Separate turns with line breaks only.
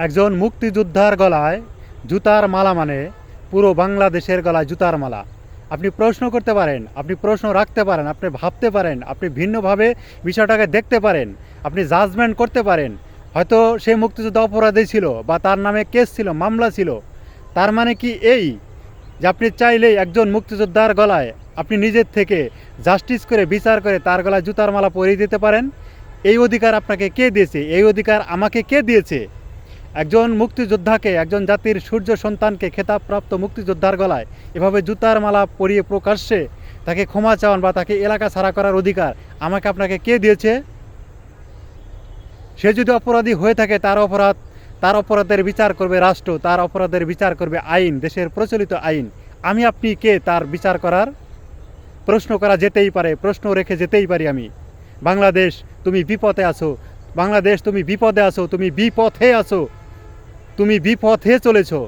একজন মুক্তিযোদ্ধার গলায় জুতার মালা মানে পুরো বাংলাদেশের গলায় জুতার মালা। আপনি প্রশ্ন করতে পারেন, আপনি প্রশ্ন রাখতে পারেন, আপনি ভাবতে পারেন, আপনি ভিন্নভাবে বিষয়টাকে দেখতে পারেন, আপনি জাজমেন্ট করতে পারেন। হয়তো সে মুক্তিযোদ্ধা অপরাধী ছিল বা তার নামে কেস ছিল, মামলা ছিল। তার মানে কি এই যে আপনি চাইলেই একজন মুক্তিযোদ্ধার গলায় আপনি নিজের থেকে জাস্টিস করে বিচার করে তার গলায় জুতার মালা পরিয়ে দিতে পারেন? এই অধিকার আপনাকে কে দিয়েছে? এই অধিকার আমাকে কে দিয়েছে? একজন মুক্তিযোদ্ধাকে, একজন জাতির সূর্য সন্তানকে, খেতাবপ্রাপ্ত মুক্তিযোদ্ধার গলায় এভাবে জুতার মালা পরিয়ে প্রকাশ্যে তাকে ক্ষমা চাওয়ান বা তাকে এলাকা ছাড়া করার অধিকার আমাকে আপনাকে কে দিয়েছে? সে যদি অপরাধী হয়ে থাকে তার অপরাধের বিচার করবে রাষ্ট্র, তার অপরাধের বিচার করবে আইন, দেশের প্রচলিত আইন। আমি আপনি কে তার বিচার করার? প্রশ্ন করা যেতেই পারে, প্রশ্ন রেখে যেতেই পারি আমি। বাংলাদেশ তুমি বিপদে আছো, বাংলাদেশ তুমি বিপদে আছো, তুমি বিপথে আছো, তুমি বিপথে চলেছো।